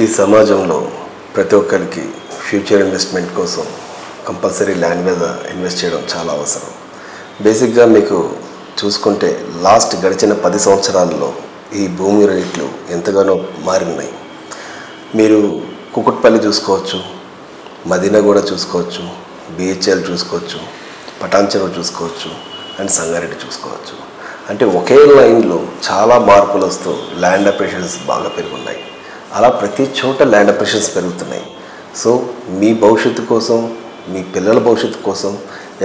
ఈ సమాజంలో ప్రతి ఒక్కరికి ఫ్యూచర్ ఇన్వెస్ట్మెంట్ కోసం కంపల్సరీ ల్యాండ్ మీద ఇన్వెస్ట్ చేయడం చాలా అవసరం. బేసిక్గా మీకు చూసుకుంటే లాస్ట్ గడిచిన 10 సంవత్సరాల్లో ఈ భూమి రేట్లు ఎంతగానో మారినాయి. మీరు కుకుట్పల్లి చూసుకోవచ్చు, మదీనాగూడ చూసుకోవచ్చు, బిహెచ్ఎల్ చూసుకోవచ్చు, పటాన్చెరువు చూసుకోవచ్చు అండ్ సంగారెడ్డి చూసుకోవచ్చు. అంటే ఒకే లైన్లో చాలా మార్పులు వస్తూ ల్యాండ్ అప్రిషియేషన్స్ బాగా పెరుగున్నాయి. అలా ప్రతి చోట ల్యాండ్ అప్రిషియేషన్స్ పెరుగుతున్నాయి. సో మీ భవిష్యత్తు కోసం, మీ పిల్లల భవిష్యత్తు కోసం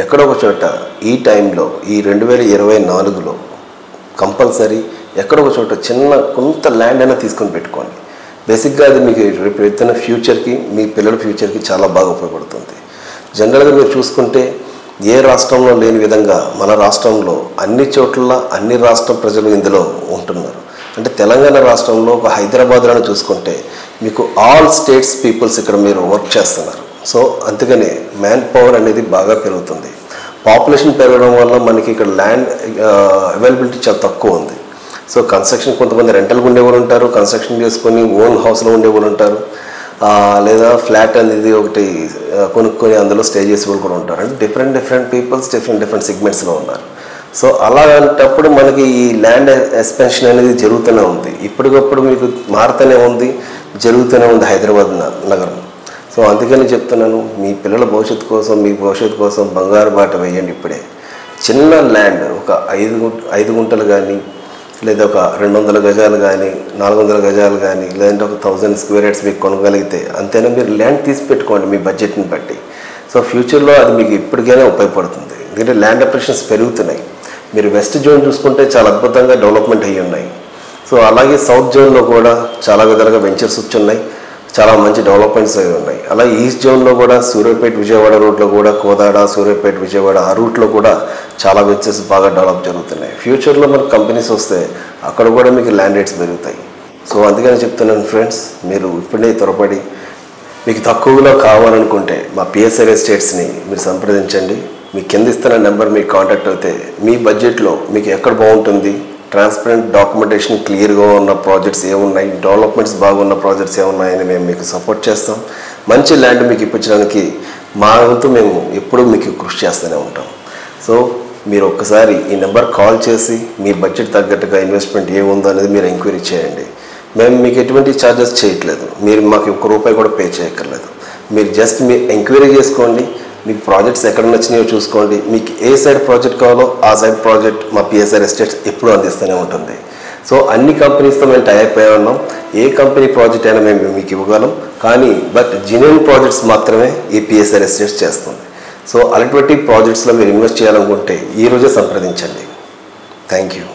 ఎక్కడో ఒక చోట ఈ టైంలో ఈ 2024లో కంపల్సరీ ఎక్కడో ఒక చోట కొంత ల్యాండ్ అయినా తీసుకొని పెట్టుకోండి. బేసిక్గా అది మీకు రేపు ఎత్తున ఫ్యూచర్కి, మీ పిల్లల ఫ్యూచర్కి చాలా బాగా ఉపయోగపడుతుంది. జనరల్గా మీరు చూసుకుంటే ఏ రాష్ట్రంలో లేని విధంగా మన రాష్ట్రంలో అన్ని చోట్ల అన్ని రాష్ట్ర ప్రజలు ఇందులో ఉంటున్నారు. అంటే తెలంగాణ రాష్ట్రంలో ఒక హైదరాబాద్లో చూసుకుంటే మీకు ఆల్ స్టేట్స్ పీపుల్స్ ఇక్కడ మీరు వర్క్ చేస్తున్నారు. సో అందుకనే మ్యాన్ పవర్ అనేది బాగా పెరుగుతుంది. పాపులేషన్ పెరగడం వల్ల మనకి ఇక్కడ ల్యాండ్ అవైలబిలిటీ చాలా తక్కువ ఉంది. సో కన్స్ట్రక్షన్ కొంతమంది రెంటల్గా ఉండేవాళ్ళు ఉంటారు, కన్స్ట్రక్షన్ చేసుకొని ఓన్ హౌస్లో ఉండేవాళ్ళు ఉంటారు, లేదా ఫ్లాట్ అనేది ఒకటి కొనుక్కొని అందులో స్టే చేసే వాళ్ళు కూడా ఉంటారు. అంటే డిఫరెంట్ పీపుల్స్ డిఫరెంట్ సెగ్మెంట్స్లో ఉన్నారు. సో అలాంటప్పుడు మనకి ఈ ల్యాండ్ ఎక్స్పెన్షన్ అనేది జరుగుతూనే ఉంది. ఇప్పటికప్పుడు మీకు మారుతూనే ఉంది, జరుగుతూనే ఉంది హైదరాబాద్ నగరం. సో అందుకని చెప్తున్నాను, మీ పిల్లల భవిష్యత్తు కోసం, మీ భవిష్యత్తు కోసం బంగారు బాట వేయండి. ఇప్పుడే చిన్న ల్యాండ్ ఒక 5 గుంటలు కానీ, లేదా ఒక 200 గజాలు కానీ, 400 గజాలు కానీ, లేదంటే ఒక 1000 స్క్వేర్ యార్డ్స్ మీకు కొనగలిగితే అంతేనా మీరు ల్యాండ్ తీసి పెట్టుకోండి మీ బడ్జెట్ని బట్టి. సో ఫ్యూచర్లో అది మీకు ఇప్పటికైనా ఉపయోగపడుతుంది. ఎందుకంటే ల్యాండ్ అప్రిషియేషన్స్ పెరుగుతున్నాయి. మీరు వెస్ట్ జోన్ చూసుకుంటే చాలా అద్భుతంగా డెవలప్మెంట్ అయ్యి ఉన్నాయి. సో అలాగే సౌత్ జోన్లో కూడా చాలా విధాలుగా వెంచర్స్ వచ్చున్నాయి, చాలా మంచి డెవలప్మెంట్స్ అవి ఉన్నాయి. అలాగే ఈస్ట్ జోన్లో కూడా సూర్యాపేట విజయవాడ రూట్లో కూడా, కోదాడ సూర్యాపేట విజయవాడ ఆ రూట్లో కూడా చాలా వెంచర్స్ బాగా డెవలప్ జరుగుతున్నాయి. ఫ్యూచర్లో మనకు కంపెనీస్ వస్తే అక్కడ కూడా మీకు ల్యాండ్ రేట్స్ పెరుగుతాయి. సో అందుకని చెప్తున్నాను ఫ్రెండ్స్, మీరు ఇప్పుడే త్వరపడి మీకు తక్కువలో కావాలనుకుంటే మా పిఎస్ఆర్ ఎస్టేట్స్ని మీరు సంప్రదించండి. మీ కింద ఇస్తున్న నెంబర్ మీకు కాంటాక్ట్ అయితే మీ బడ్జెట్లో మీకు ఎక్కడ బాగుంటుంది, ట్రాన్స్పరెంట్ డాక్యుమెంటేషన్ క్లియర్గా ఉన్న ప్రాజెక్ట్స్ ఏమున్నాయి, డెవలప్మెంట్స్ బాగున్న ప్రాజెక్ట్స్ ఏమున్నాయని మేము మీకు సపోర్ట్ చేస్తాం. మంచి ల్యాండ్ మీకు ఇప్పించడానికి మా వంతు మేము ఎప్పుడూ మీకు కృషి చేస్తూనే ఉంటాం. సో మీరు ఒక్కసారి ఈ నెంబర్ కాల్ చేసి మీ బడ్జెట్ తగ్గట్టుగా ఇన్వెస్ట్మెంట్ ఏముందో అనేది మీరు ఎంక్వైరీ చేయండి. మేము మీకు ఎటువంటి ఛార్జెస్ చేయట్లేదు, మీరు మాకు ₹1 కూడా పే చేయక్కర్లేదు. మీరు జస్ట్ మీరు ఎంక్వైరీ చేసుకోండి, మీకు ప్రాజెక్ట్స్ ఎక్కడ నచ్చినాయో చూసుకోండి. మీకు ఏ సైడ్ ప్రాజెక్ట్ కావాలో ఆ సైడ్ ప్రాజెక్ట్ మా పిఎస్ఆర్ ఎస్టేట్స్ ఎప్పుడూ అందిస్తూనే ఉంటుంది. సో అన్ని కంపెనీస్తో మేము టైప్ అయి ఉన్నాం. ఏ కంపెనీ ప్రాజెక్ట్ అయినా మేము మీకు ఇవ్వగలం, కానీ బట్ జెన్యూన్ ప్రాజెక్ట్స్ మాత్రమే ఈ పిఎస్ఆర్ ఎస్టేట్స్ చేస్తుంది. సో అలాంటి ప్రాజెక్ట్స్లో మీరు ఇన్వెస్ట్ చేయాలనుకుంటే ఈరోజే సంప్రదించండి. Thank you.